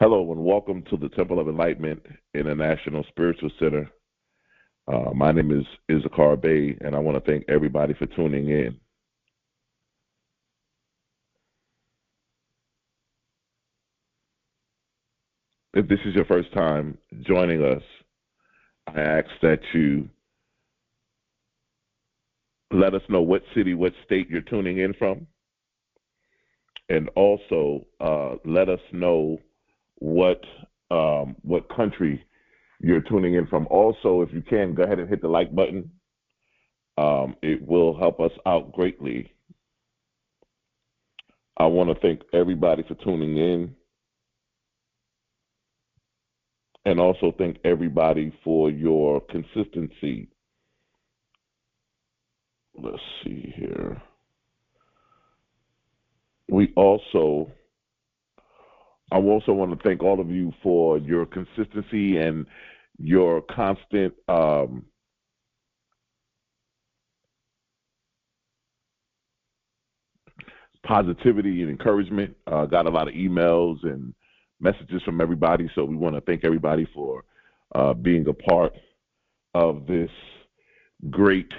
Hello and welcome to the Temple of Enlightenment International Spiritual Center. My name is Issachar Bey, and I want to thank everybody for tuning in. If this is your first time joining us, I ask that you let us know what city, what state you're tuning in from, and also let us know what country you're tuning in from. Also, if you can, go ahead and hit the like button. It will help us out greatly. I want to thank everybody for tuning in, and also thank everybody for your consistency. Let's see here. I also want to thank all of you for your consistency and your constant positivity and encouragement. Got a lot of emails and messages from everybody, so we want to thank everybody for being a part of this great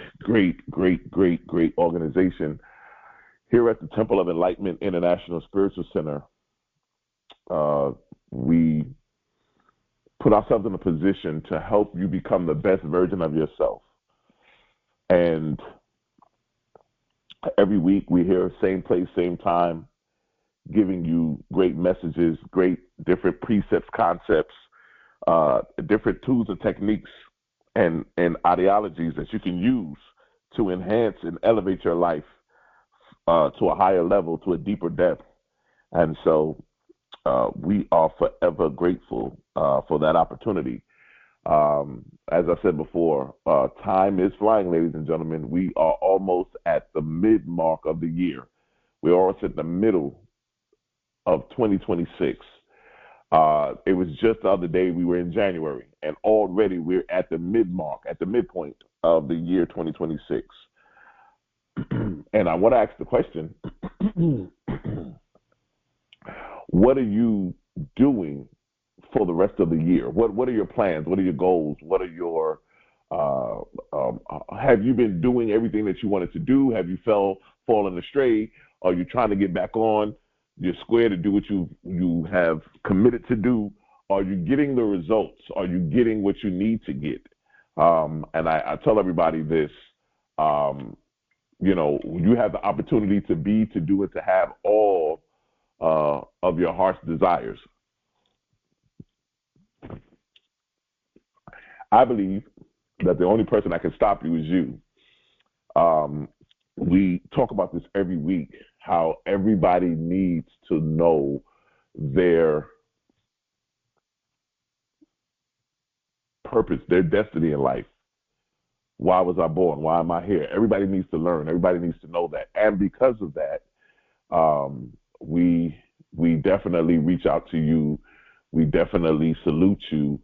organization here at the Temple of Enlightenment International Spiritual Center. We put ourselves in a position to help you become the best version of yourself. And every week we're here, same place, same time, giving you great messages, great different precepts, concepts, different tools and techniques and ideologies that you can use to enhance and elevate your life to a higher level, to a deeper depth. And so we are forever grateful for that opportunity. As I said before, time is flying, ladies and gentlemen. We are almost at the mid-mark of the year. We're almost at the middle of 2026. It was just the other day we were in January, and already we're at the mid-mark, at the midpoint of the year 2026. And I want to ask the question, what are you doing for the rest of the year? What are your plans? What are your goals? What are your have you been doing everything that you wanted to do? Have you fallen astray? Are you trying to get back on your square to do what you have committed to do? Are you getting the results? Are you getting what you need to get? And I tell everybody this, you have the opportunity to be, to do, and to have all of your heart's desires. I believe that the only person that can stop you is you. We talk about this every week, how everybody needs to know their purpose, their destiny in life. Why was I born? Why am I here? Everybody needs to learn. Everybody needs to know that. And because of that, we definitely reach out to you. We definitely salute you.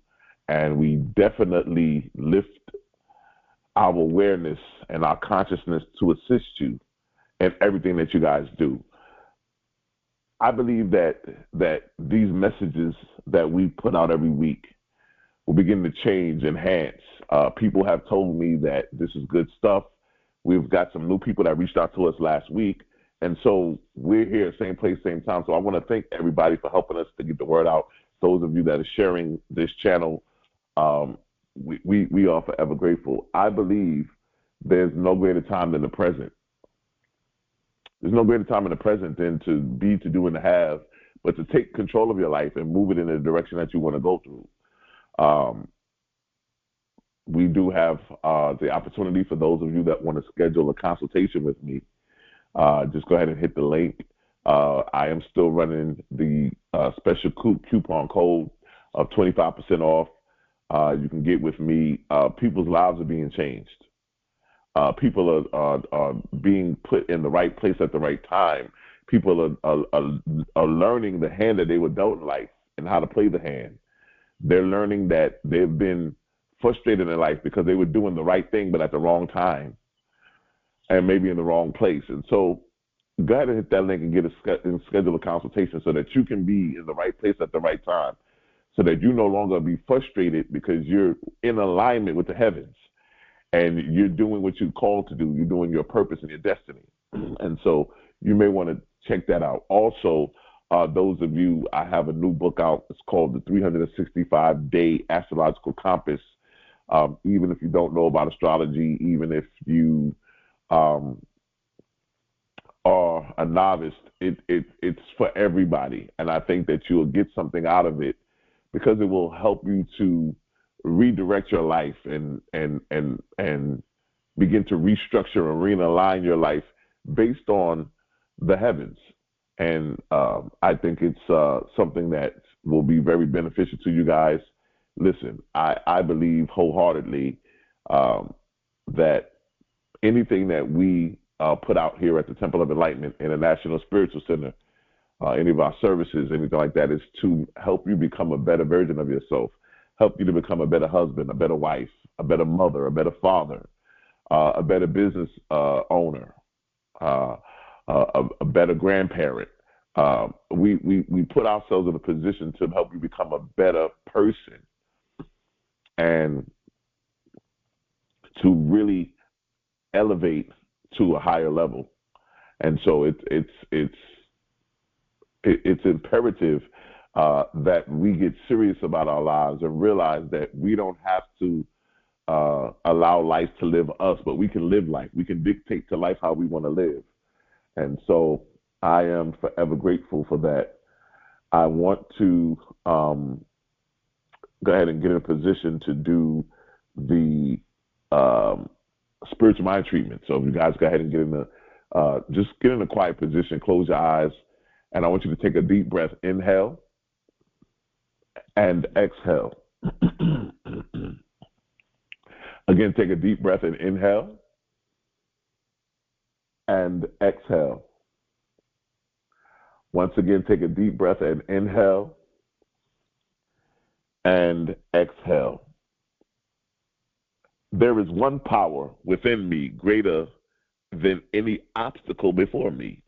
And we definitely lift our awareness and our consciousness to assist you in everything that you guys do. I believe that these messages that we put out every week will begin to change, enhance. People have told me that this is good stuff. We've got some new people that reached out to us last week. And so we're here, same place, same time. So I want to thank everybody for helping us to get the word out. Those of you that are sharing this channel, we are forever grateful. I believe there's no greater time than the present. There's no greater time in the present than to be, to do, and to have, but to take control of your life and move it in the direction that you want to go through. We do have the opportunity for those of you that want to schedule a consultation with me. Just go ahead and hit the link. I am still running the special coupon code of 25% off. You can get with me. People's lives are being changed. People are being put in the right place at the right time. People are learning the hand that they were dealt in life and how to play the hand. They're learning that they've been frustrated in life because they were doing the right thing but at the wrong time and maybe in the wrong place. And so go ahead and hit that link and and schedule a consultation so that you can be in the right place at the right time, so that you no longer be frustrated because you're in alignment with the heavens and you're doing what you're called to do. You're doing your purpose and your destiny. And so you may want to check that out. Also, those of you, I have a new book out. It's called The 365-Day Astrological Compass. Even if you don't know about astrology, even if you are a novice, it's for everybody. And I think that you'll get something out of it because it will help you to redirect your life and begin to restructure and realign your life based on the heavens. And I think it's something that will be very beneficial to you guys. Listen, I believe wholeheartedly that anything that we put out here at the Temple of Enlightenment International Spiritual Center, any of our services, anything like that, is to help you become a better version of yourself, help you to become a better husband, a better wife, a better mother, a better father, a better business owner, a better grandparent. We put ourselves in a position to help you become a better person and to really elevate to a higher level. And so it's imperative that we get serious about our lives and realize that we don't have to allow life to live us, but we can live life. We can dictate to life how we want to live. And so I am forever grateful for that. I want to go ahead and get in a position to do the spiritual mind treatment. So if you guys go ahead and just get in a quiet position, close your eyes, and I want you to take a deep breath. Inhale and exhale. Again, take a deep breath and inhale and exhale. Once again, take a deep breath and inhale and exhale. There is one power within me greater than any obstacle before me.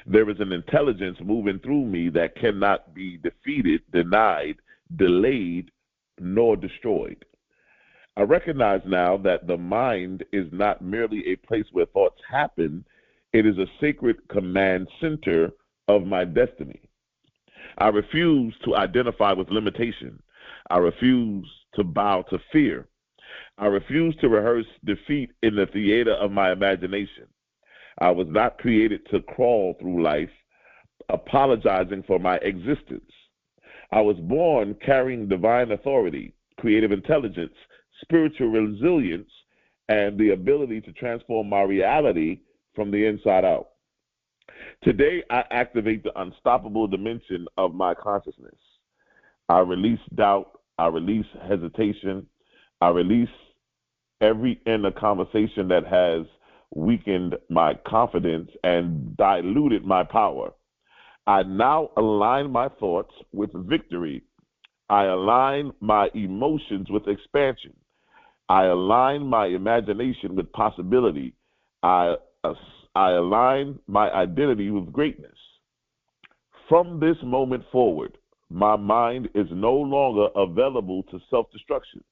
There is an intelligence moving through me that cannot be defeated, denied, delayed, nor destroyed. I recognize now that the mind is not merely a place where thoughts happen. It is a sacred command center of my destiny. I refuse to identify with limitation. I refuse to bow to fear. I refuse to rehearse defeat in the theater of my imagination. I was not created to crawl through life apologizing for my existence. I was born carrying divine authority, creative intelligence, spiritual resilience, and the ability to transform my reality from the inside out. Today, I activate the unstoppable dimension of my consciousness. I release doubt. I release hesitation. I release every inner conversation that has weakened my confidence and diluted my power. I now align my thoughts with victory. I align my emotions with expansion. I align my imagination with possibility. I align my identity with greatness. From this moment forward, my mind is no longer available to self-destruction.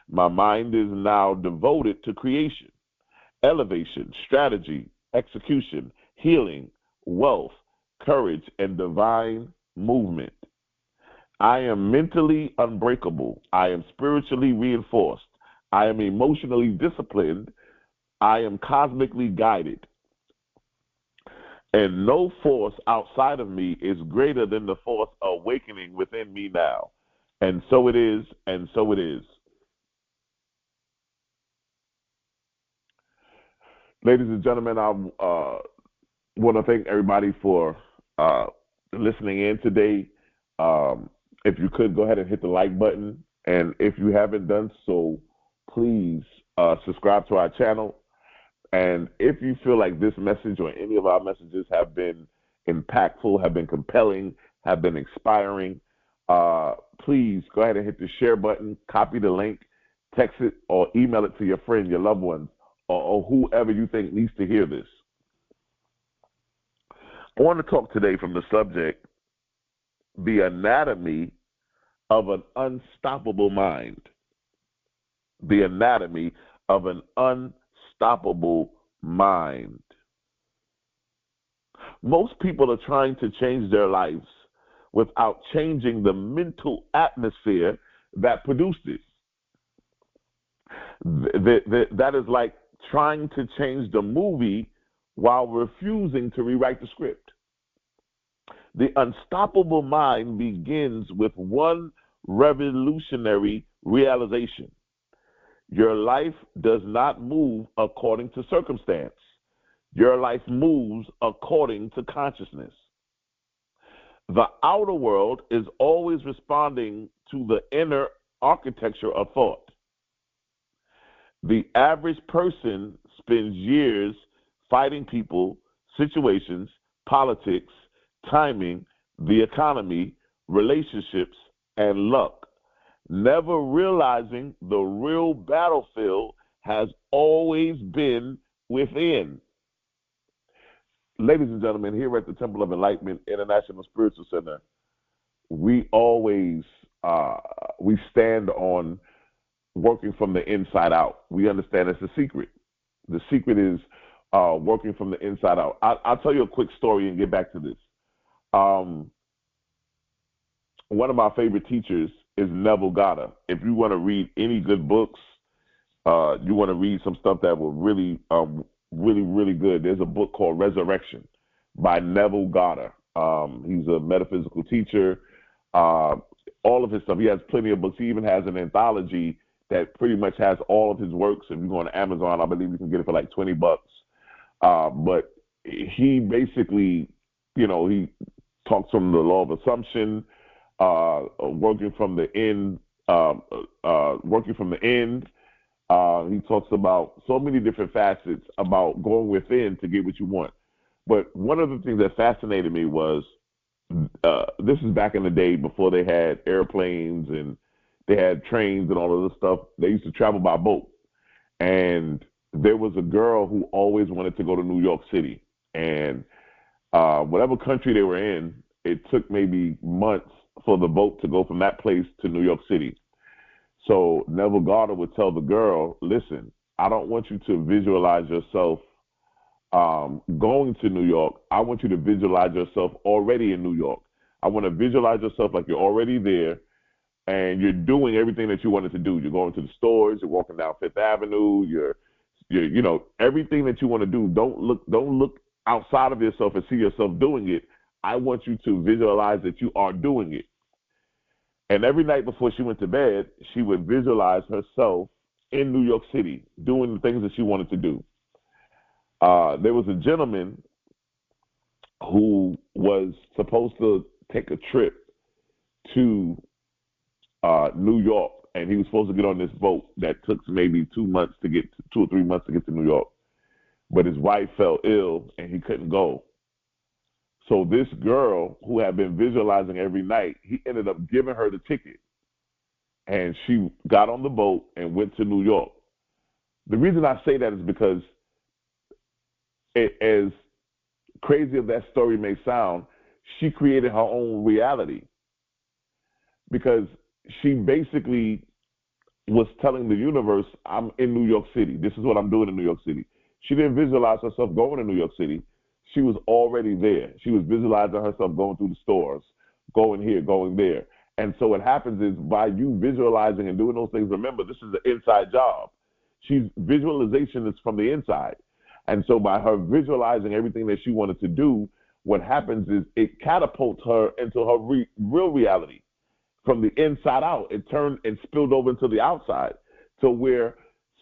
My mind is now devoted to creation, elevation, strategy, execution, healing, wealth, courage, and divine movement. I am mentally unbreakable. I am spiritually reinforced. I am emotionally disciplined. I am cosmically guided. And no force outside of me is greater than the force awakening within me now. And so it is, and so it is. Ladies and gentlemen, I want to thank everybody for listening in today. If you could, go ahead and hit the like button. And if you haven't done so, please subscribe to our channel. And if you feel like this message or any of our messages have been impactful, have been compelling, have been inspiring, please go ahead and hit the share button, copy the link, text it, or email it to your friend, your loved ones, or whoever you think needs to hear this. I want to talk today from the subject, the anatomy of an unstoppable mind. The anatomy of an unstoppable mind. Most people are trying to change their lives without changing the mental atmosphere that produced it. That is like trying to change the movie while refusing to rewrite the script. The unstoppable mind begins with one revolutionary realization. Your life does not move according to circumstance. Your life moves according to consciousness. The outer world is always responding to the inner architecture of thought. The average person spends years fighting people, situations, politics, timing, the economy, relationships, and luck, never realizing the real battlefield has always been within. Ladies and gentlemen, here at the Temple of Enlightenment International Spiritual Center, we always we stand on working from the inside out. We understand it's a secret. The secret is working from the inside out. I'll tell you a quick story and get back to this. One of my favorite teachers is Neville Goddard. If you want to read any good books, you want to read some stuff that will really good, there's a book called Resurrection by Neville Goddard. He's a metaphysical teacher. All of his stuff. He has plenty of books. He even has an anthology that pretty much has all of his works. If you go on Amazon, I believe you can get it for like $20. But he basically, he talks from the law of assumption, working from the end. He talks about so many different facets about going within to get what you want. But one of the things that fascinated me was, this is back in the day before they had airplanes and they had trains and all of this stuff. They used to travel by boat. And there was a girl who always wanted to go to New York City. And whatever country they were in, it took maybe months for the boat to go from that place to New York City. So Neville Goddard would tell the girl, listen, I don't want you to visualize yourself going to New York. I want you to visualize yourself already in New York. I want to visualize yourself like you're already there and you're doing everything that you wanted to do. You're going to the stores, you're walking down Fifth Avenue, you're everything that you want to do. Don't look outside of yourself and see yourself doing it. I want you to visualize that you are doing it. And every night before she went to bed, she would visualize herself in New York City doing the things that she wanted to do. There was a gentleman who was supposed to take a trip to New York, and he was supposed to get on this boat that took maybe 2 or 3 months to get to New York. But his wife fell ill, and he couldn't go. So this girl, who had been visualizing every night, he ended up giving her the ticket. And she got on the boat and went to New York. The reason I say that is because, as crazy as that story may sound, she created her own reality. Because she basically was telling the universe, I'm in New York City. This is what I'm doing in New York City. She didn't visualize herself going to New York City. She was already there. She was visualizing herself going through the stores, going here, going there. And so what happens is, by you visualizing and doing those things, remember, this is an inside job. Visualization is from the inside. And so by her visualizing everything that she wanted to do, what happens is it catapults her into her real reality. From the inside out, it turned and spilled over into the outside, to where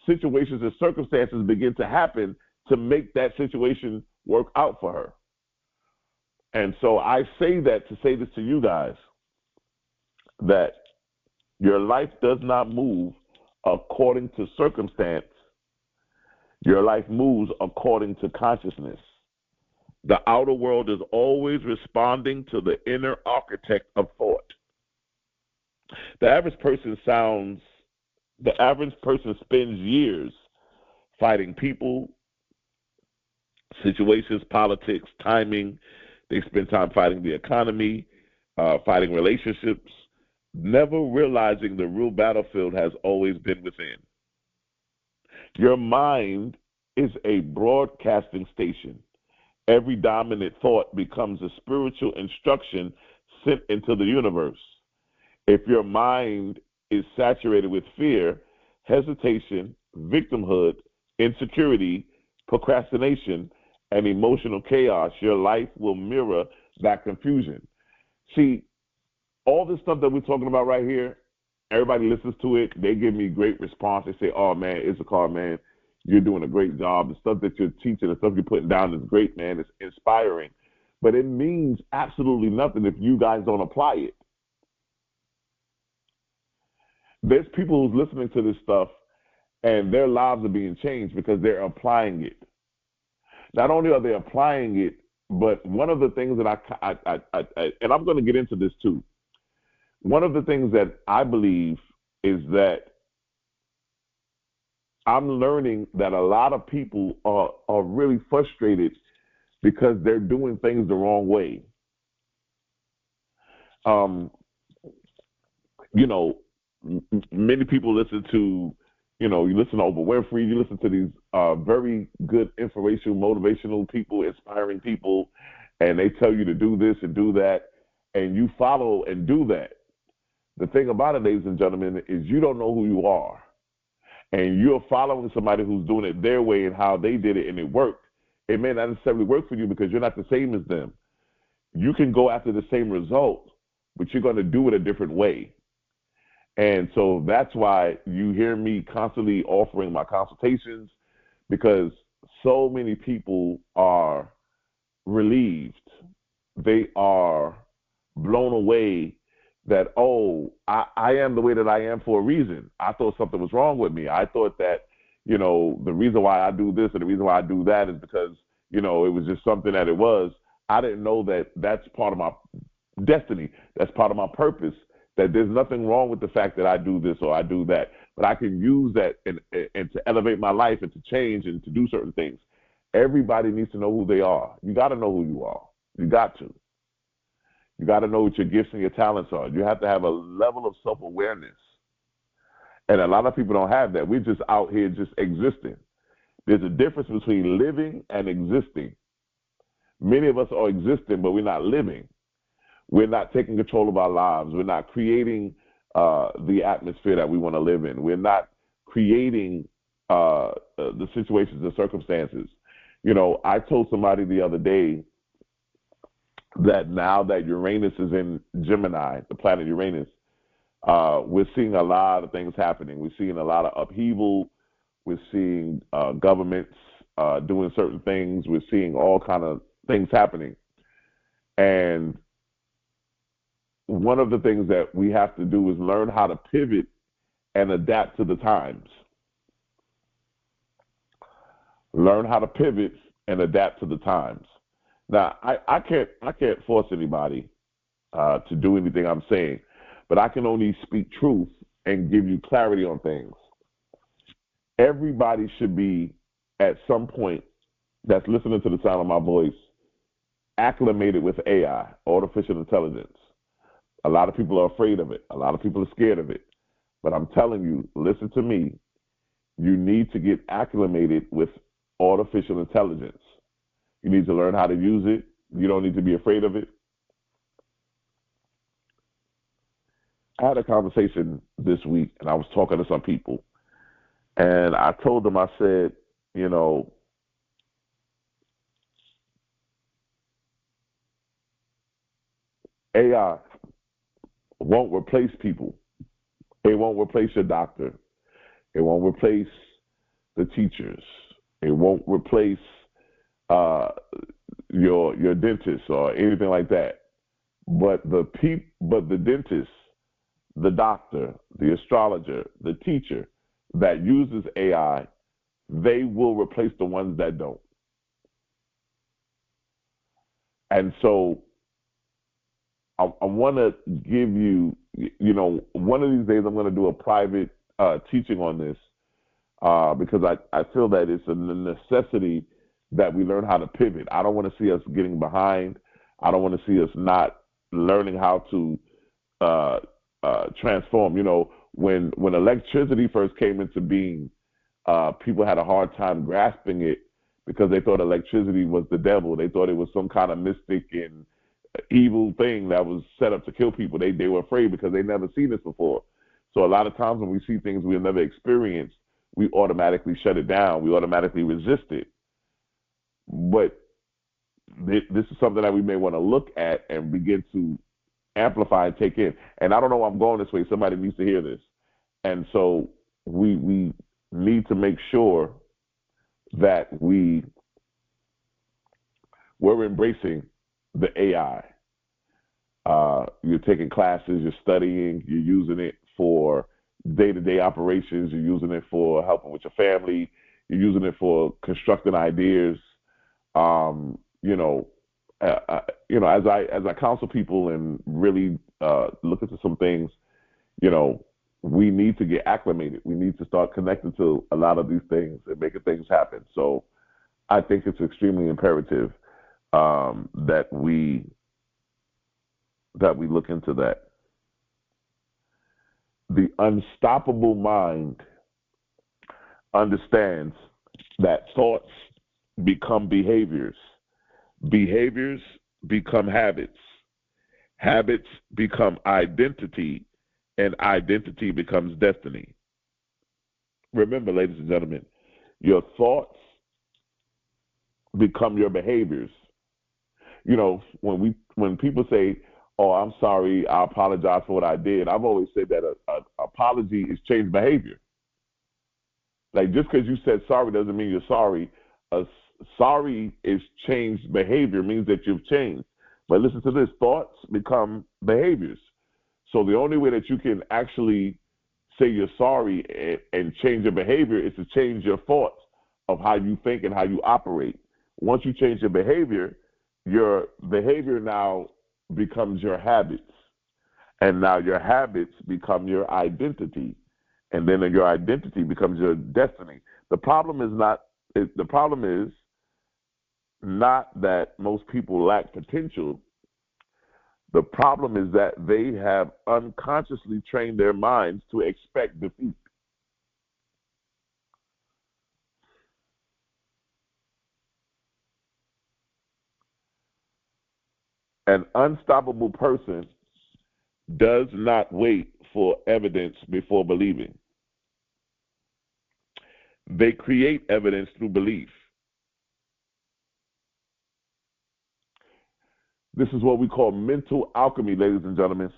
situations and circumstances begin to happen to make that situation work out for her. And so I say that to say this to you guys, that your life does not move according to circumstance. Your life moves according to consciousness. The outer world is always responding to the inner architect of thought. The average person spends years fighting people, situations, politics, timing, They spend time fighting the economy, fighting relationships, never realizing the real battlefield has always been within. Your mind is a broadcasting station. Every dominant thought becomes a spiritual instruction sent into the universe. If your mind is saturated with fear, hesitation, victimhood, insecurity, procrastination, and emotional chaos, your life will mirror that confusion. See, all this stuff that we're talking about right here, everybody listens to it. They give me great response. They say, oh, man, Issachar, man, you're doing a great job. The stuff that you're teaching, the stuff you're putting down is great, man. It's inspiring. But it means absolutely nothing if you guys don't apply it. There's people who's listening to this stuff, and their lives are being changed because they're applying it. Not only are they applying it, but one of the things that and I'm going to get into this too. One of the things that I believe is that I'm learning that a lot of people are really frustrated because they're doing things the wrong way. Many people listen to, you listen to Oprah Winfrey, you listen to these very good inspirational, motivational people, inspiring people, and they tell you to do this and do that, and you follow and do that. The thing about it, ladies and gentlemen, is you don't know who you are. And you're following somebody who's doing it their way and how they did it, and it worked. It may not necessarily work for you because you're not the same as them. You can go after the same result, but you're going to do it a different way. And so that's why you hear me constantly offering my consultations, because so many people are relieved. They are blown away that, I am the way that I am for a reason. I thought something was wrong with me. I thought that, the reason why I do this and the reason why I do that is because, it was just something that it was. I didn't know that that's part of my destiny. That's part of my purpose, that there's nothing wrong with the fact that I do this or I do that, but I can use that and to elevate my life and to change and to do certain things. Everybody needs to know who they are. You got to know who you are. You got to. You got to know what your gifts and your talents are. You have to have a level of self-awareness. And a lot of people don't have that. We're just out here just existing. There's a difference between living and existing. Many of us are existing, but we're not living. We're not taking control of our lives. We're not creating the atmosphere that we want to live in. We're not creating the situations and circumstances. I told somebody the other day that now that Uranus is in Gemini, the planet Uranus, we're seeing a lot of things happening. We're seeing a lot of upheaval. We're seeing governments doing certain things. We're seeing all kind of things happening. And one of the things that we have to do is learn how to pivot and adapt to the times. Learn how to pivot and adapt to the times. Now, I can't force anybody to do anything I'm saying, but I can only speak truth and give you clarity on things. Everybody should be, at some point, that's listening to the sound of my voice, acclimated with AI, artificial intelligence. A lot of people are afraid of it. A lot of people are scared of it. But I'm telling you, listen to me, you need to get acclimated with artificial intelligence. You need to learn how to use it. You don't need to be afraid of it. I had a conversation this week, and I was talking to some people, and I told them, I said, AI won't replace people. It won't replace your doctor. It won't replace the teachers. It won't replace your dentist or anything like that. But the dentist, the doctor, the astrologer, the teacher that uses AI, they will replace the ones that don't. And so I want to give you, one of these days I'm going to do a private teaching on this because I feel that it's a necessity that we learn how to pivot. I don't want to see us getting behind. I don't want to see us not learning how to transform. You know, when electricity first came into being, people had a hard time grasping it because they thought electricity was the devil. They thought it was some kind of mystic and evil thing that was set up to kill people. They were afraid because they never seen this before. So a lot of times when we see things we've never experienced, we automatically shut it down. We automatically resist it. But this is something that we may want to look at and begin to amplify and take in. And I don't know why I'm going this way. Somebody needs to hear this. And so we need to make sure that we're embracing the AI. You're taking classes, you're studying, you're using it for day-to-day operations, you're using it for helping with your family, you're using it for constructing ideas. You know, as I counsel people and really look into some things, you know, we need to get acclimated. We need to start connecting to a lot of these things and making things happen. So I think it's extremely imperative that we look into that. The unstoppable mind understands that thoughts become behaviors. Behaviors become habits. Habits become identity, and identity becomes destiny. Remember, ladies and gentlemen, your thoughts become your behaviors. You know, when people say, "Oh, I'm sorry, I apologize for what I did," I've always said that an apology is changed behavior. Like, just because you said sorry doesn't mean you're sorry. Sorry is changed behavior, means that you've changed. But listen to this, thoughts become behaviors. So the only way that you can actually say you're sorry and change your behavior is to change your thoughts of how you think and how you operate. Once you change your behavior now becomes your habits. And now your habits become your identity. And then your identity becomes your destiny. The problem is not that most people lack potential. The problem is that they have unconsciously trained their minds to expect defeat. An unstoppable person does not wait for evidence before believing. They create evidence through belief. This is what we call mental alchemy, ladies and gentlemen.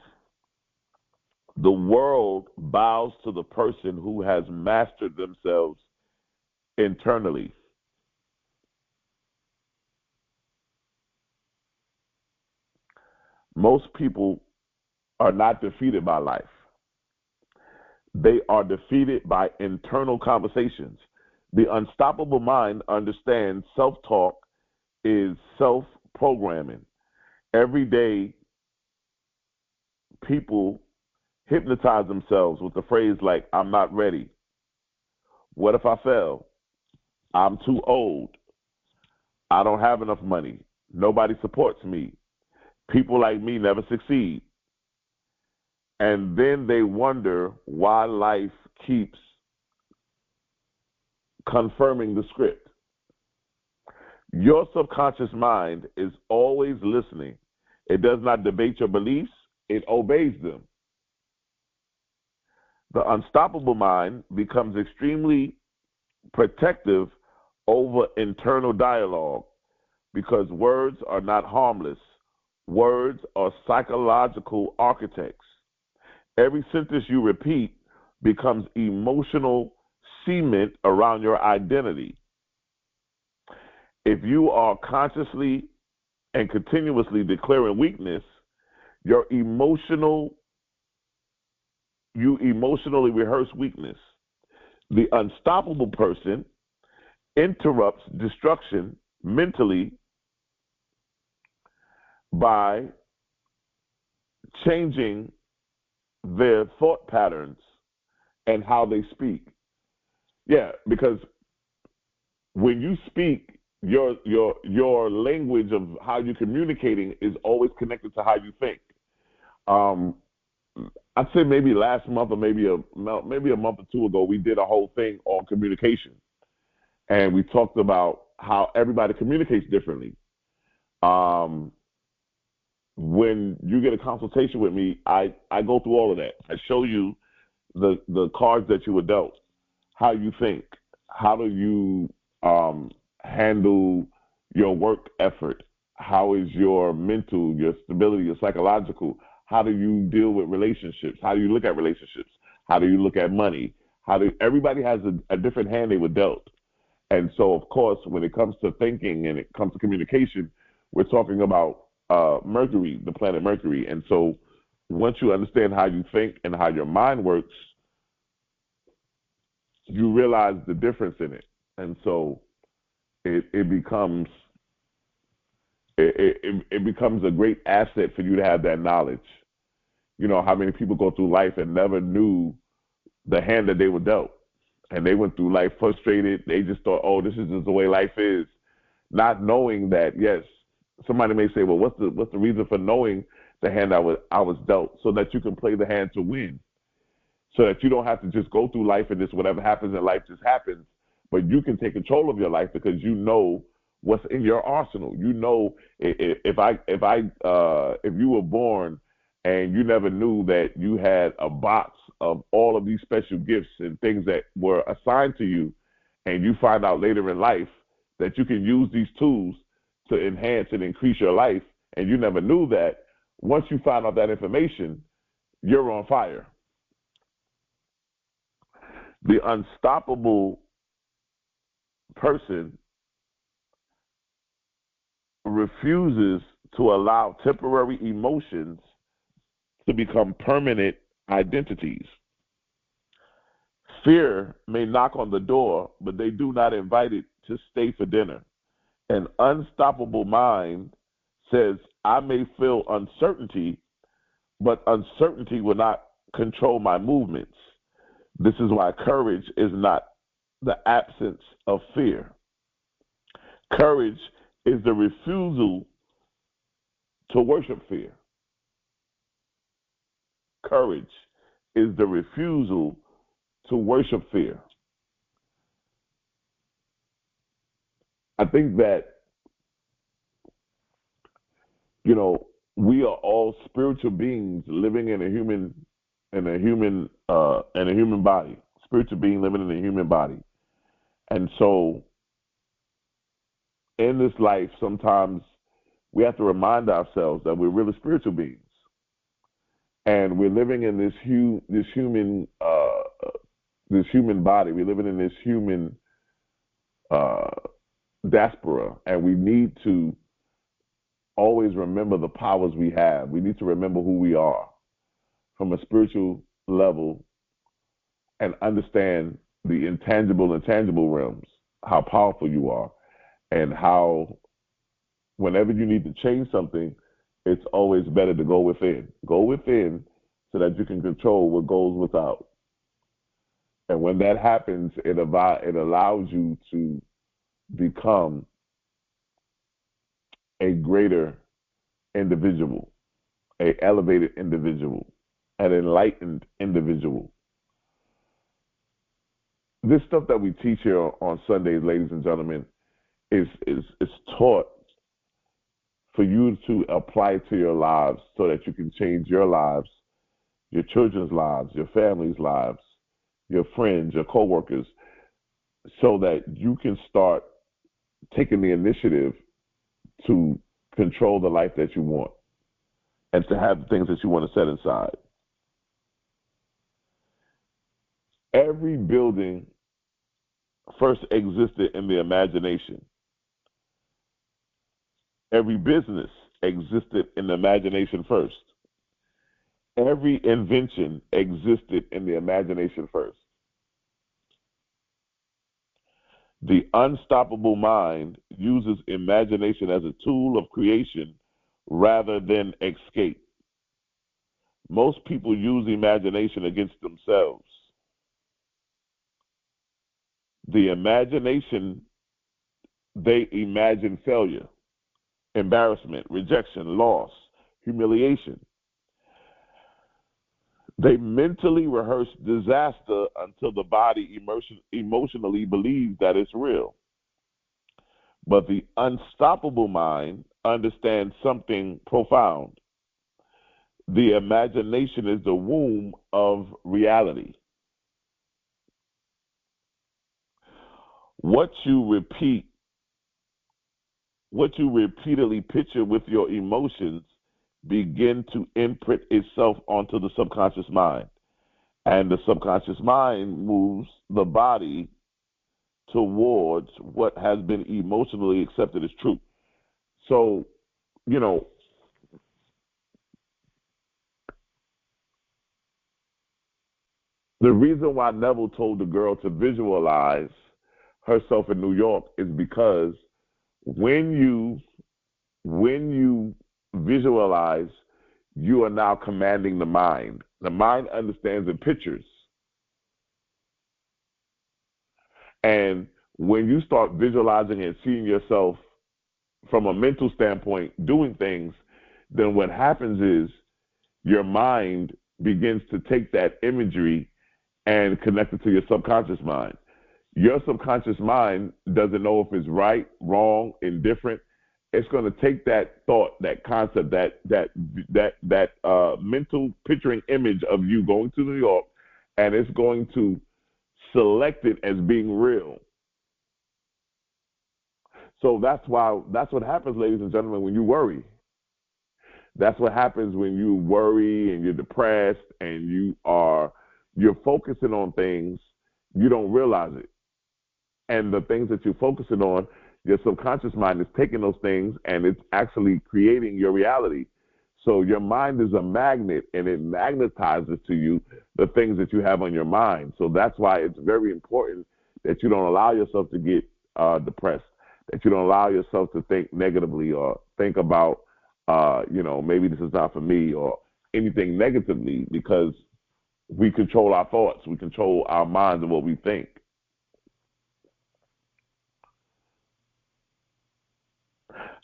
The world bows to the person who has mastered themselves internally. Most people are not defeated by life. They are defeated by internal conversations. The unstoppable mind understands self-talk is self-programming. Every day, people hypnotize themselves with the phrase like, "I'm not ready. What if I fail? I'm too old. I don't have enough money. Nobody supports me. People like me never succeed." And then they wonder why life keeps confirming the script. Your subconscious mind is always listening. It does not debate your beliefs, it obeys them. The unstoppable mind becomes extremely protective over internal dialogue because words are not harmless. Words are psychological architects. Every sentence you repeat becomes emotional cement around your identity. If you are consciously and continuously declaring weakness, you emotionally rehearse weakness. The unstoppable person interrupts destruction mentally by changing their thought patterns and how they speak. Yeah, because when you speak, your language of how you're communicating is always connected to how you think. Um, I'd say maybe last month or maybe a month or two ago, we did a whole thing on communication, and we talked about how everybody communicates differently. Um, when you get a consultation with me, I go through all of that. I show you the cards that you were dealt, how you think, how do you handle your work effort, how is your mental, your stability, your psychological, how do you deal with relationships, how do you look at relationships, how do you look at money, everybody has a different hand they were dealt. And so, of course, when it comes to thinking and it comes to communication, we're talking about Mercury, the planet Mercury. And so once you understand how you think and how your mind works, you realize the difference in it. And so it becomes it becomes a great asset for you to have that knowledge. You know, how many people go through life and never knew the hand that they were dealt. And they went through life frustrated. They just thought, oh, this is just the way life is. Not knowing that, yes, somebody may say, well, what's the reason for knowing the hand I was dealt? So that you can play the hand to win. So that you don't have to just go through life and just whatever happens in life just happens, but you can take control of your life because you know what's in your arsenal. You know, if you were born and you never knew that you had a box of all of these special gifts and things that were assigned to you, and you find out later in life that you can use these tools to enhance and increase your life, and you never knew that, once you find out that information, you're on fire. The unstoppable person refuses to allow temporary emotions to become permanent identities. Fear may knock on the door, but they do not invite it to stay for dinner. An unstoppable mind says, I may feel uncertainty, but uncertainty will not control my movements. This is why courage is not the absence of fear. Courage is the refusal to worship fear. Courage is the refusal to worship fear. I think that, you know, we are all spiritual beings living in a human body. Spiritual being living in a human body. And so in this life, sometimes we have to remind ourselves that we're really spiritual beings. And we're living in this human body. We're living in this human uh, diaspora, and we need to always remember the powers we have. We need to remember who we are from a spiritual level and understand the intangible and tangible realms, how powerful you are, and how whenever you need to change something, it's always better to go within. Go within so that you can control what goes without. And when that happens, it allows you to become a greater individual, a elevated individual, an enlightened individual. This stuff that we teach here on Sundays, ladies and gentlemen, is taught for you to apply to your lives so that you can change your lives, your children's lives, your family's lives, your friends, your coworkers, so that you can start taking the initiative to control the life that you want and to have the things that you want to set inside. Every building first existed in the imagination. Every business existed in the imagination first. Every invention existed in the imagination first. The unstoppable mind uses imagination as a tool of creation rather than escape. Most people use imagination against themselves. The imagination They imagine failure, embarrassment, rejection, loss, humiliation. They mentally rehearse disaster until the body emotionally believes that it's real. But the unstoppable mind understands something profound. The imagination is the womb of reality. What you repeat, what you repeatedly picture with your emotions begin to imprint itself onto the subconscious mind. And the subconscious mind moves the body towards what has been emotionally accepted as true. So, you know, the reason why Neville told the girl to visualize herself in New York is because when you visualize, you are now commanding the mind. The mind understands in pictures. And when you start visualizing and seeing yourself from a mental standpoint doing things, then what happens is your mind begins to take that imagery and connect it to your subconscious mind. Your subconscious mind doesn't know if it's right, wrong, indifferent. It's going to take that thought, that concept, that mental picturing image of you going to New York, and it's going to select it as being real. So that's what happens, ladies and gentlemen, when you worry. That's what happens when you worry and you're depressed and you're focusing on things, you don't realize it. And the things that you're focusing on, your subconscious mind is taking those things and it's actually creating your reality. So your mind is a magnet and it magnetizes to you the things that you have on your mind. So that's why it's very important that you don't allow yourself to get depressed, that you don't allow yourself to think negatively or think about, maybe this is not for me or anything negatively, because we control our thoughts. We control our minds and what we think.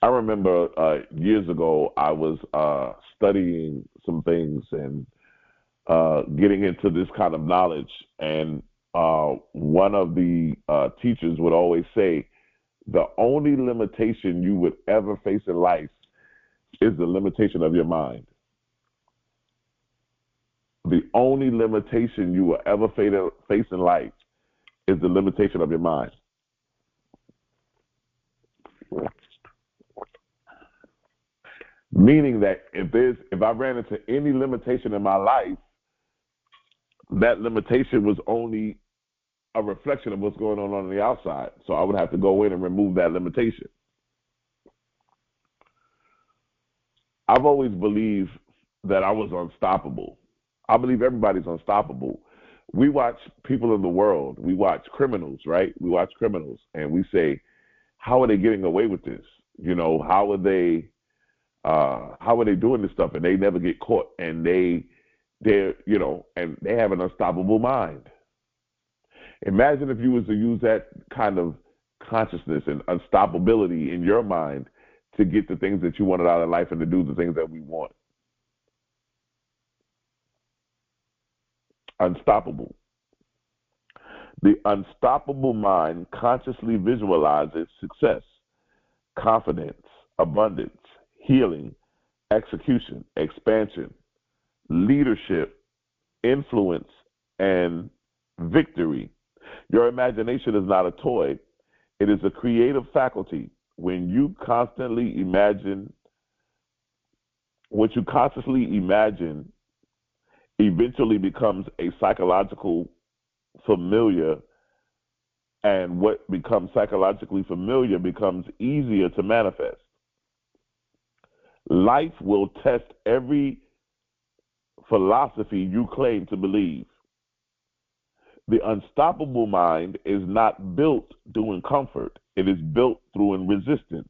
I remember years ago, I was studying some things and getting into this kind of knowledge. And one of the teachers would always say, the only limitation you would ever face in life is the limitation of your mind. The only limitation you will ever face in life is the limitation of your mind. Meaning that if I ran into any limitation in my life, that limitation was only a reflection of what's going on the outside. So I would have to go in and remove that limitation. I've always believed that I was unstoppable. I believe everybody's unstoppable. We watch people in the world. We watch criminals, right? We watch criminals, and we say, "How are they getting away with this? How are they? How are they doing this stuff?" And they never get caught, and and they have an unstoppable mind. Imagine if you was to use that kind of consciousness and unstoppability in your mind to get the things that you wanted out of life and to do the things that we want. Unstoppable. The unstoppable mind consciously visualizes success, confidence, abundance, healing, execution, expansion, leadership, influence, and victory. Your imagination is not a toy. It is a creative faculty. When you constantly imagine, what you consciously imagine eventually becomes a psychological familiar, and what becomes psychologically familiar becomes easier to manifest. Life will test every philosophy you claim to believe. The unstoppable mind is not built through comfort. It is built through resistance.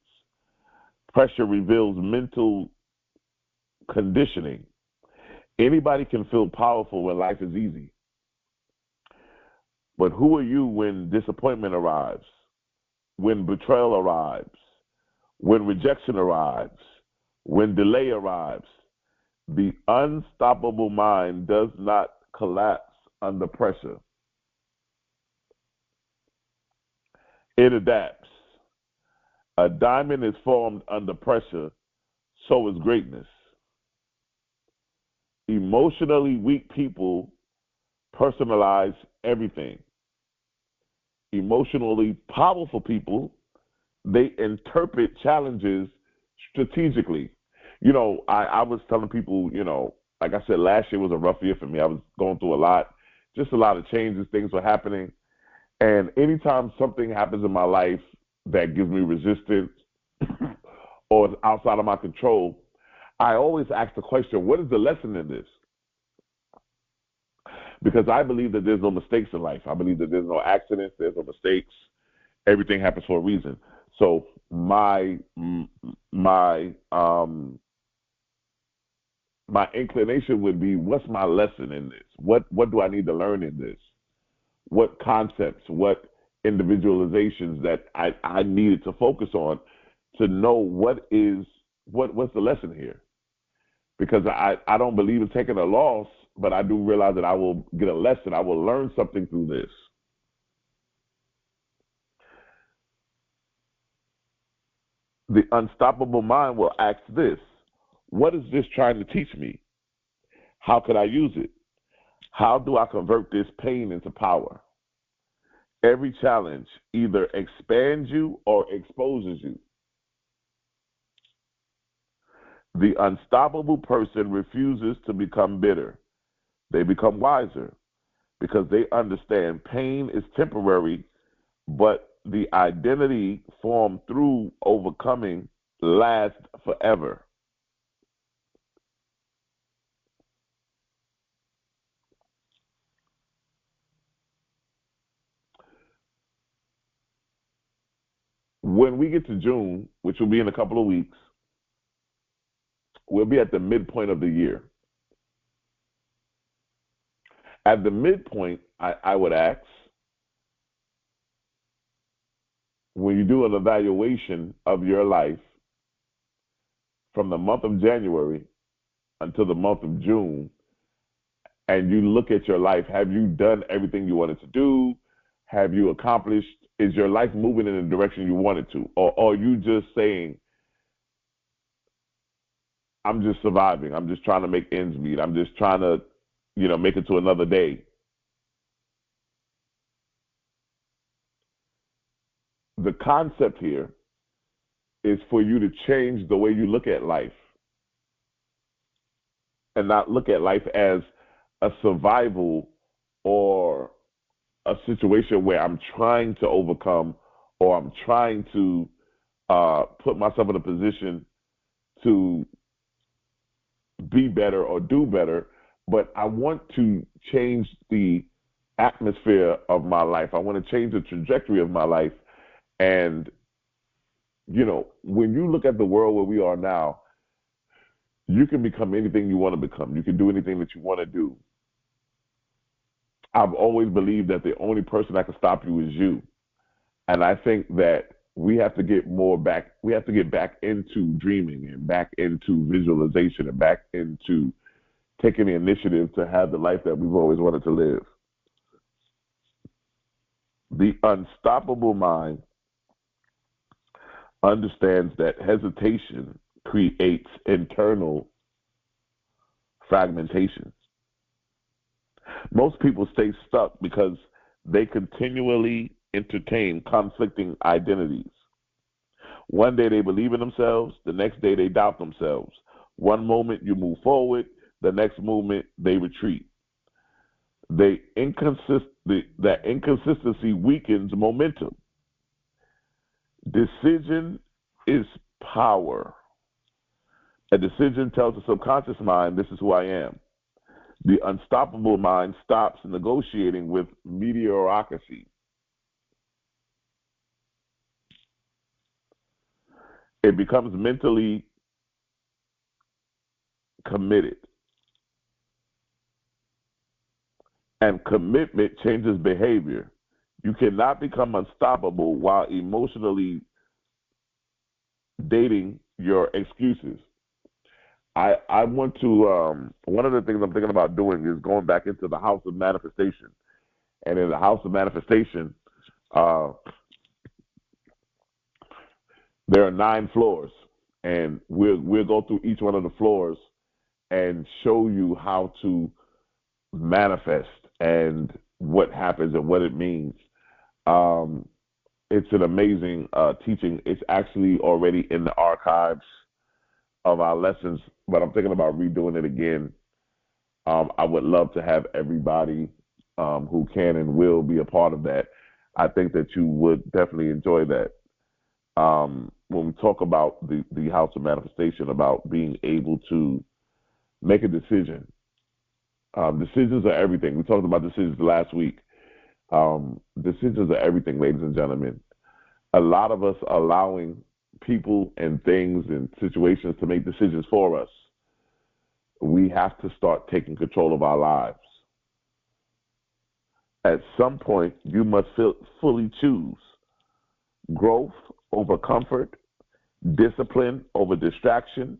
Pressure reveals mental conditioning. Anybody can feel powerful when life is easy. But who are you when disappointment arrives? when betrayal arrives, when rejection arrives, when delay arrives, the unstoppable mind does not collapse under pressure. It adapts. A diamond is formed under pressure, so is greatness. Emotionally weak people personalize everything. Emotionally powerful people, they interpret challenges strategically. I was telling people, like I said, last year was a rough year for me. I was going through a lot, just a lot of changes, things were happening. And anytime something happens in my life that gives me resistance or is outside of my control, I always ask the question, what is the lesson in this? Because I believe that there's no mistakes in life. I believe that there's no accidents, there's no mistakes. Everything happens for a reason. So my inclination would be, what's my lesson in this? What do I need to learn in this? What concepts, what individualizations that I needed to focus on to know what's the lesson here? Because I don't believe in taking a loss, but I do realize that I will get a lesson. I will learn something through this. The unstoppable mind will ask this: what is this trying to teach me? How could I use it? How do I convert this pain into power? Every challenge either expands you or exposes you. The unstoppable person refuses to become bitter. They become wiser because they understand pain is temporary, but the identity formed through overcoming lasts forever. When we get to June, which will be in a couple of weeks, we'll be at the midpoint of the year. At the midpoint, I would ask, when you do an evaluation of your life from the month of January until the month of June, and you look at your life, have you done everything you wanted to do? Have you accomplished? Is your life moving in the direction you wanted to? Or are you just saying, I'm just surviving. I'm just trying to make ends meet. I'm just trying to, make it to another day. The concept here is for you to change the way you look at life and not look at life as a survival or a situation where I'm trying to overcome or I'm trying to put myself in a position to be better or do better, but I want to change the atmosphere of my life. I want to change the trajectory of my life. And, when you look at the world where we are now, you can become anything you want to become. You can do anything that you want to do. I've always believed that the only person that can stop you is you. And I think that we have to get back into dreaming and back into visualization and back into taking the initiative to have the life that we've always wanted to live. The unstoppable mind understands that hesitation creates internal fragmentation. Most people stay stuck because they continually entertain conflicting identities. One day they believe in themselves, the next day they doubt themselves. One moment you move forward, the next moment they retreat. That inconsistency weakens momentum. Decision is power. A decision tells the subconscious mind, this is who I am. The unstoppable mind stops negotiating with mediocrity. It becomes mentally committed. And commitment changes behavior. You cannot become unstoppable while emotionally dating your excuses. I want to, one of the things I'm thinking about doing is going back into the house of manifestation. And in the house of manifestation, uh, there are 9 floors. And we'll go through each one of the floors and show you how to manifest and what happens and what it means. Um, it's an amazing teaching. It's actually already in the archives of our lessons, but I'm thinking about redoing it again. I would love to have everybody who can and will be a part of that. I think that you would definitely enjoy that. When we talk about the house of manifestation, about being able to make a decision. Decisions are everything. We talked about decisions last week. Decisions are everything, ladies and gentlemen. A lot of us are allowing people and things and situations to make decisions for us. We have to start taking control of our lives. At some point, you must fully choose growth over comfort, discipline over distraction,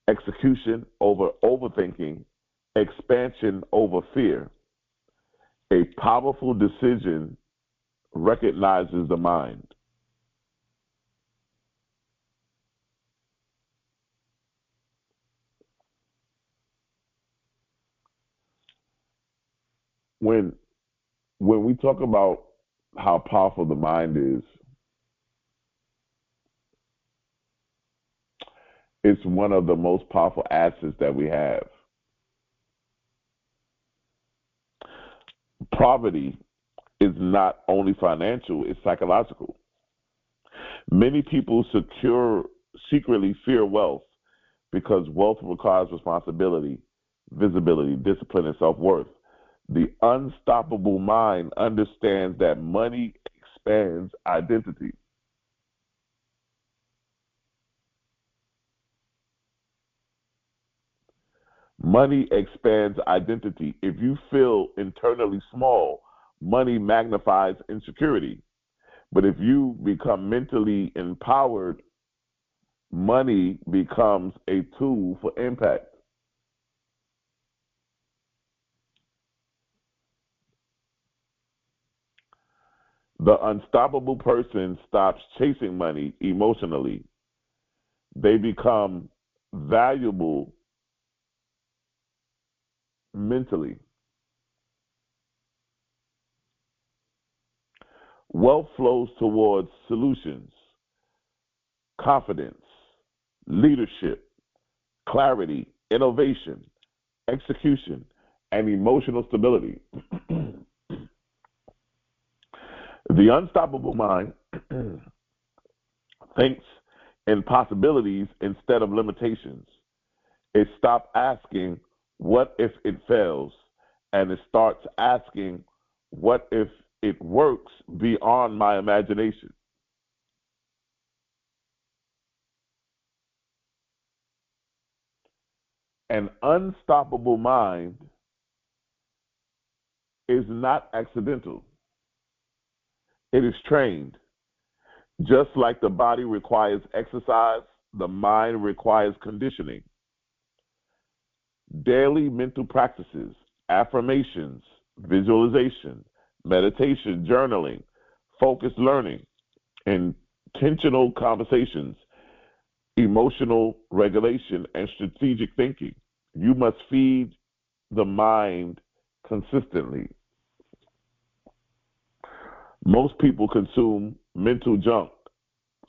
execution over overthinking, expansion over fear. A powerful decision recognizes the mind. When we talk about how powerful the mind is, it's one of the most powerful assets that we have. Poverty is not only financial, it's psychological. Many people secretly fear wealth because wealth requires responsibility, visibility, discipline, and self worth. The unstoppable mind understands that money expands identity. Money expands identity. If you feel internally small, money magnifies insecurity. But if you become mentally empowered, money becomes a tool for impact. The unstoppable person stops chasing money emotionally. They become valuable mentally. Wealth flows towards solutions, confidence, leadership, clarity, innovation, execution, and emotional stability. The unstoppable mind thinks in possibilities instead of limitations. It stops asking, what if it fails? And it starts asking, what if it works beyond my imagination? An unstoppable mind is not accidental, it is trained. Just like the body requires exercise, the mind requires conditioning. Daily mental practices, affirmations, visualization, meditation, journaling, focused learning, intentional conversations, emotional regulation, and strategic thinking. You must feed the mind consistently. Most people consume mental junk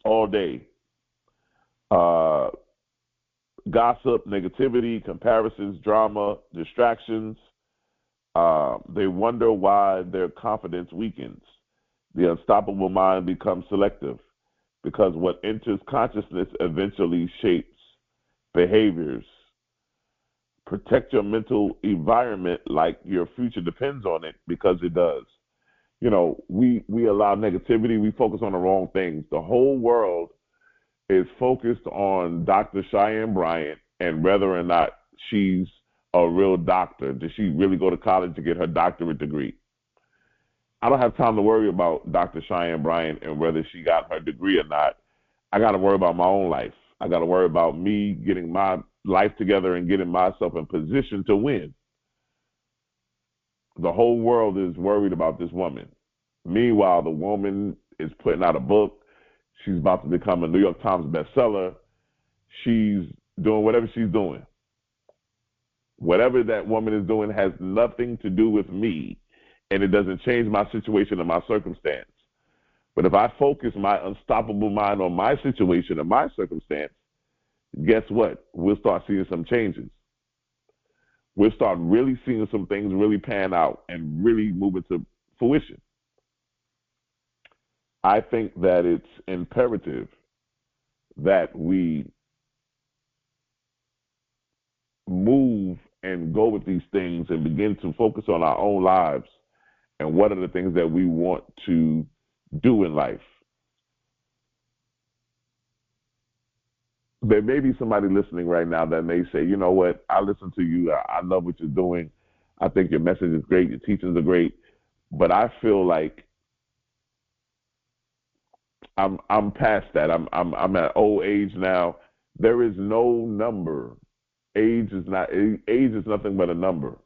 all day. Uh, Gossip, negativity, comparisons, drama, distractions. They wonder why their confidence weakens. The unstoppable mind becomes selective because what enters consciousness eventually shapes behaviors. Protect your mental environment like your future depends on it because it does. You know, we allow negativity, we focus on the wrong things. The whole world is focused on Dr. Cheyenne Bryant and whether or not she's a real doctor. Did she really go to college to get her doctorate degree? I don't have time to worry about Dr. Cheyenne Bryant and whether she got her degree or not. I got to worry about my own life. I got to worry about me getting my life together and getting myself in position to win. The whole world is worried about this woman. Meanwhile, the woman is putting out a book. She's about to become a New York Times bestseller. She's doing whatever she's doing. Whatever that woman is doing has nothing to do with me, and it doesn't change my situation and my circumstance. But if I focus my unstoppable mind on my situation and my circumstance, guess what? We'll start seeing some changes. We'll start really seeing some things really pan out and really move into fruition. I think that it's imperative that we move and go with these things and begin to focus on our own lives and what are the things that we want to do in life. There may be somebody listening right now that may say, you know what, I listen to you. I love what you're doing. I think your message is great. Your teachings are great. But I feel like I'm past that. I'm at old age now. There is no number. Age is nothing but a number.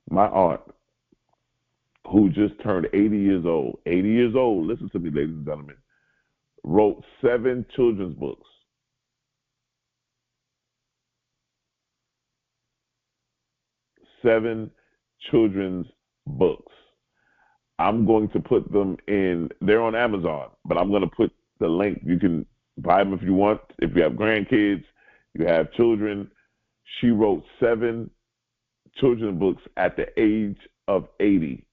My aunt, who just turned 80 years old, listen to me, ladies and gentlemen, wrote 7 children's books. 7 children's books. I'm going to put them in, they're on Amazon, but I'm going to put the link. You can buy them if you want. If you have grandkids, you have children. She wrote 7 children's books at the age of 80.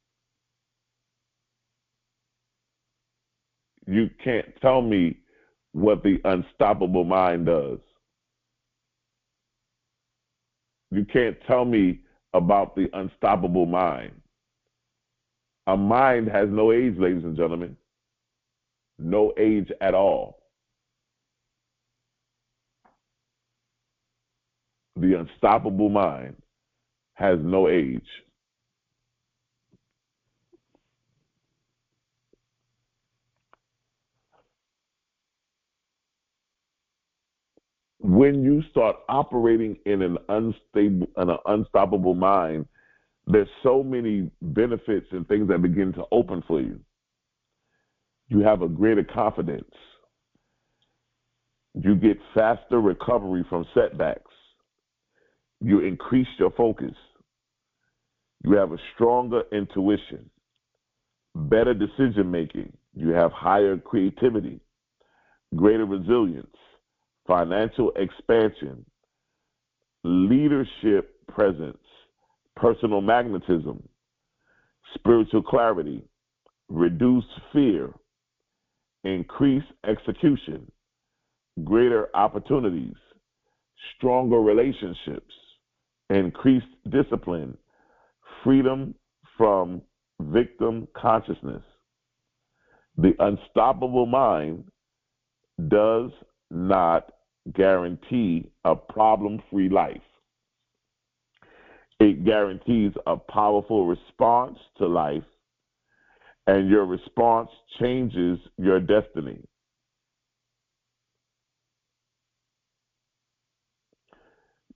You can't tell me what the unstoppable mind does. You can't tell me about the unstoppable mind. A mind has no age, ladies and gentlemen. No age at all. The unstoppable mind has no age. When you start operating in an unstoppable mind, there's so many benefits and things that begin to open for you. You have a greater confidence. You get faster recovery from setbacks. You increase your focus. You have a stronger intuition, better decision making. You have higher creativity, greater resilience, financial expansion, leadership presence, personal magnetism, spiritual clarity, reduced fear, increased execution, greater opportunities, stronger relationships, increased discipline, freedom from victim consciousness. The unstoppable mind does not guarantee a problem-free life. It guarantees a powerful response to life, and your response changes your destiny.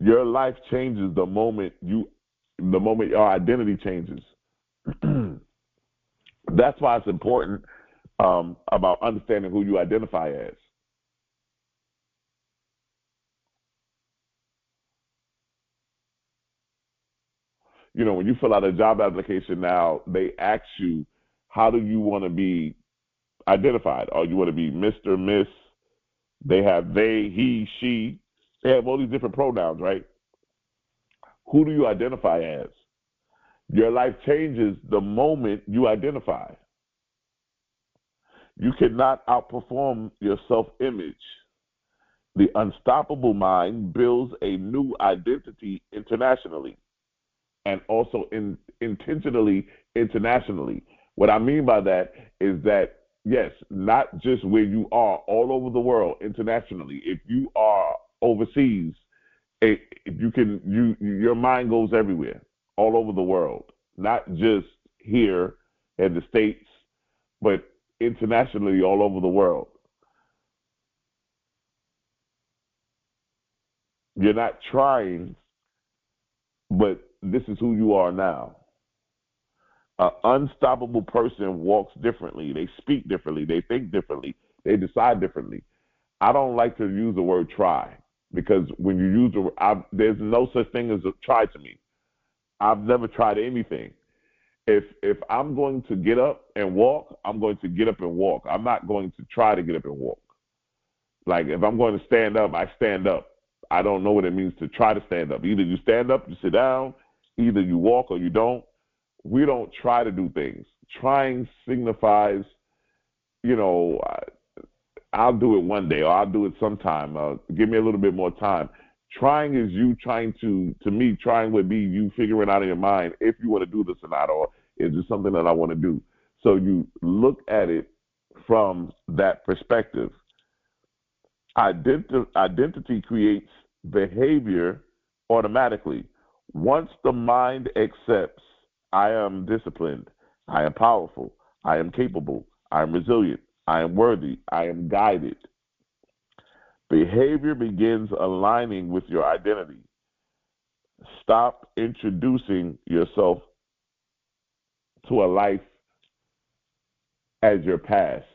Your life changes the moment your identity changes. That's why it's important about understanding who you identify as. You know, when you fill out a job application now, they ask you, how do you want to be identified? Or you want to be Mr., Miss? They have they, he, she. They have all these different pronouns, right? Who do you identify as? Your life changes the moment you identify. You cannot outperform your self-image. The unstoppable mind builds a new identity internationally and also intentionally internationally. What I mean by that is that, yes, not just where you are, all over the world, internationally. If you are overseas, your mind goes everywhere, all over the world, not just here in the States, but internationally all over the world. You're not trying, but this is who you are now. An unstoppable person walks differently. They speak differently. They think differently. They decide differently. I don't like to use the word try because when you use there's no such thing as a try to me. I've never tried anything. If I'm going to get up and walk, I'm going to get up and walk. I'm not going to try to get up and walk. Like if I'm going to stand up, I stand up. I don't know what it means to try to stand up. Either you stand up, you sit down, either you walk or you don't. We don't try to do things. Trying signifies, you know, I'll do it one day or I'll do it sometime. Give me a little bit more time. Trying is you trying to me, trying would be you figuring out in your mind if you want to do this or not, or is this something that I want to do? So you look at it from that perspective. Identity creates behavior automatically. Once the mind accepts, I am disciplined, I am powerful, I am capable, I am resilient, I am worthy, I am guided. Behavior begins aligning with your identity. Stop introducing yourself to a life as your past.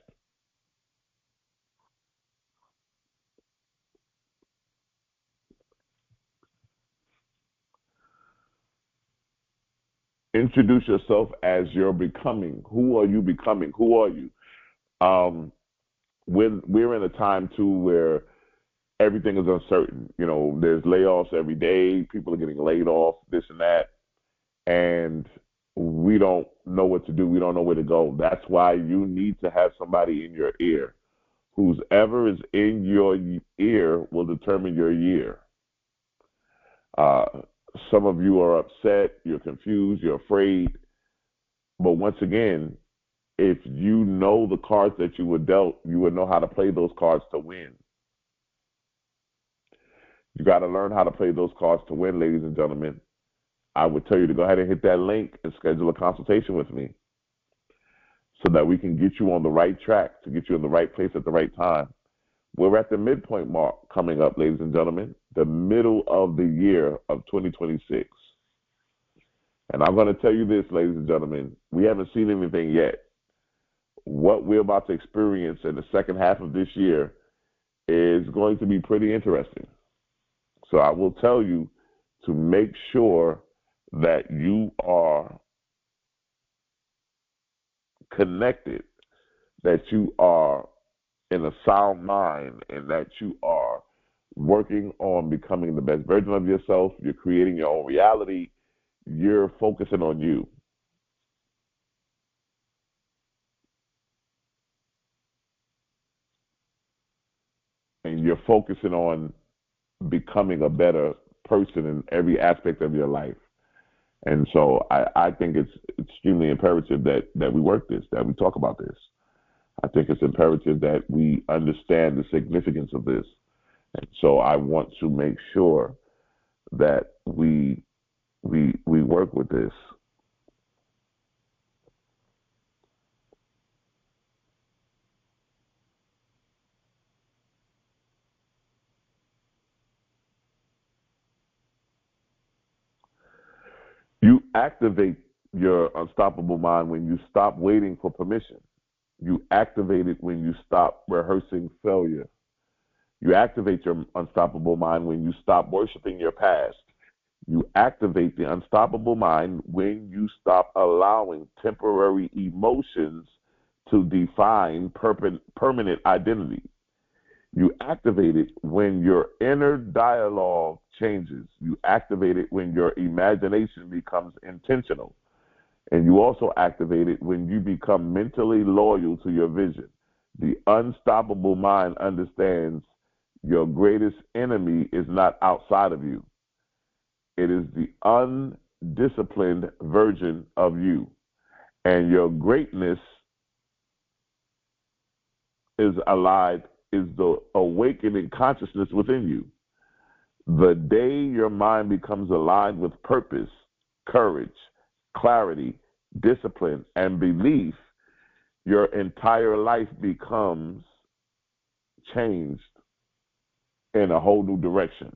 Introduce yourself as you're becoming. Who are you becoming? Who are you? Um, we're in a time too where everything is uncertain. You know, there's layoffs every day. People are getting laid off, this and that, and we don't know what to do. We don't know where to go. That's why you need to have somebody in your ear. Who's ever is in your ear will determine your year. Uh, some of you are upset, you're confused, you're afraid. But once again, if you know the cards that you were dealt, you would know how to play those cards to win. You got to learn how to play those cards to win, ladies and gentlemen. I would tell you to go ahead and hit that link and schedule a consultation with me so that we can get you on the right track, to get you in the right place at the right time. We're at the midpoint mark coming up, ladies and gentlemen, the middle of the year of 2026. And I'm going to tell you this, ladies and gentlemen, we haven't seen anything yet. What we're about to experience in the second half of this year is going to be pretty interesting. So I will tell you to make sure that you are connected, that you are in a sound mind, and that you are working on becoming the best version of yourself. You're creating your own reality. You're focusing on you. And you're focusing on becoming a better person in every aspect of your life. And so I think it's extremely imperative that we work this, that we talk about this. I think it's imperative that we understand the significance of this. And so I want to make sure that we work with this. You activate your unstoppable mind when you stop waiting for permission. You activate it when you stop rehearsing failure. You activate your unstoppable mind when you stop worshiping your past. You activate the unstoppable mind when you stop allowing temporary emotions to define permanent identity. You activate it when your inner dialogue changes. You activate it when your imagination becomes intentional. And you also activate it when you become mentally loyal to your vision. The unstoppable mind understands your greatest enemy is not outside of you. It is the undisciplined version of you. And your greatness is allied, is the awakening consciousness within you. The day your mind becomes aligned with purpose, courage, clarity, discipline, and belief, your entire life becomes changed in a whole new direction.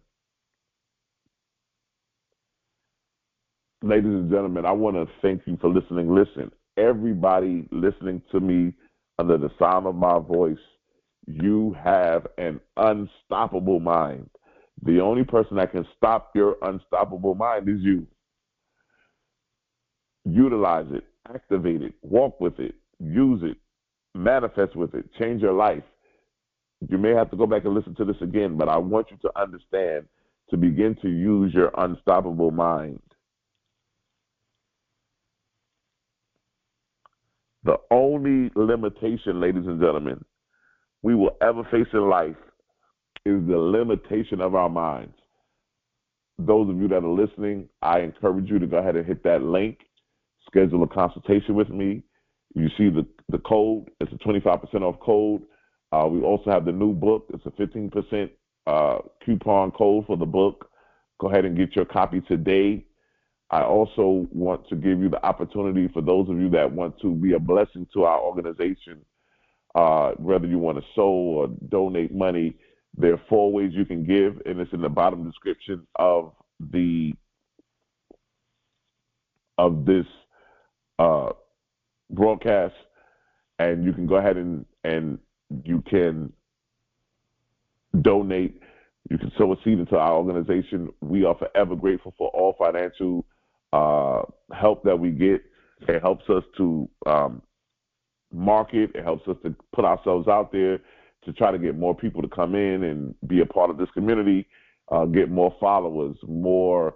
Ladies and gentlemen, I want to thank you for listening. Listen, everybody listening to me under the sound of my voice, you have an unstoppable mind. The only person that can stop your unstoppable mind is you. Utilize it, activate it, walk with it, use it, manifest with it, change your life. You may have to go back and listen to this again, but I want you to understand to begin to use your unstoppable mind. The only limitation, ladies and gentlemen, we will ever face in life is the limitation of our minds. Those of you that are listening, I encourage you to go ahead and hit that link, schedule a consultation with me. You see the code. It's a 25% off code. We also have the new book. It's a 15% coupon code for the book. Go ahead and get your copy today. I also want to give you the opportunity for those of you that want to be a blessing to our organization, whether you want to sow or donate money. There are 4 ways you can give, and it's in the bottom description of this broadcast. And you can go ahead and you can donate. You can sow a seed into our organization. We are forever grateful for all financial help that we get. It helps us to market. It helps us to put ourselves out there to try to get more people to come in and be a part of this community, get more followers, more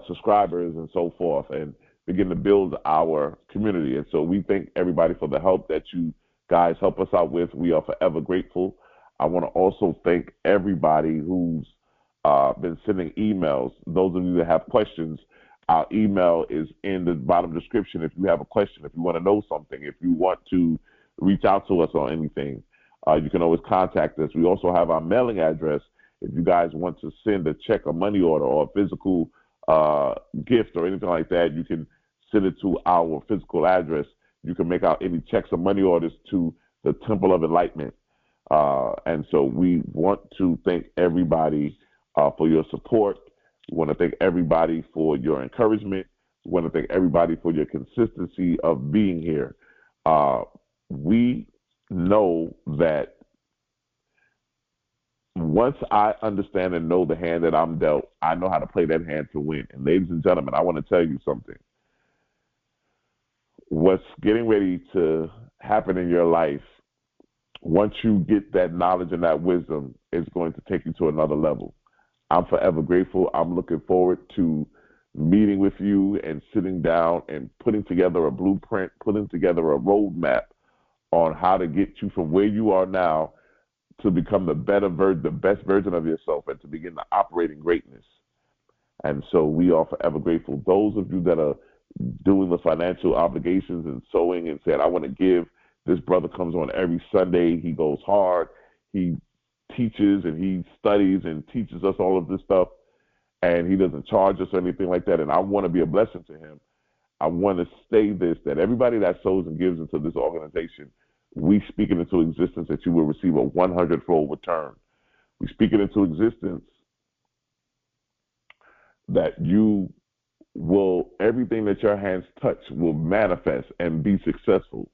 subscribers, and so forth, and begin to build our community. And so we thank everybody for the help that you guys help us out with. We are forever grateful. I want to also thank everybody who's been sending emails. Those of you that have questions, our email is in the bottom description. If you have a question, if you want to know something, if you want to reach out to us on anything, you can always contact us. We also have our mailing address. If you guys want to send a check, a money order, or a physical gift or anything like that, you can send it to our physical address. You can make out any checks or money orders to the Temple of Enlightenment. And so we want to thank everybody for your support. We want to thank everybody for your encouragement. We want to thank everybody for your consistency of being here. We know that once I understand and know the hand that I'm dealt, I know how to play that hand to win. And ladies and gentlemen, I want to tell you something. What's getting ready to happen in your life, once you get that knowledge and that wisdom, is going to take you to another level. I'm forever grateful. I'm looking forward to meeting with you and sitting down and putting together a blueprint, putting together a roadmap on how to get you from where you are now to become the best version of yourself, and to begin to operate in greatness. And so we are forever grateful. Those of you that are doing the financial obligations and sowing and said, I want to give. This brother comes on every Sunday. He goes hard. He teaches and he studies and teaches us all of this stuff, and he doesn't charge us or anything like that. And I want to be a blessing to him. I want to say this, that everybody that sows and gives into this organization, we speak it into existence that you will receive a 100-fold return. We speak it into existence that you will, everything that your hands touch will manifest and be successful.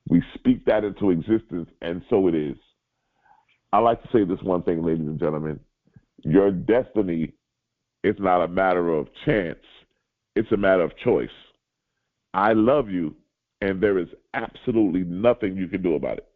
We speak that into existence, and so it is. I like to say this one thing, ladies and gentlemen. Your destiny is not a matter of chance. It's a matter of choice. I love you, and there is absolutely nothing you can do about it.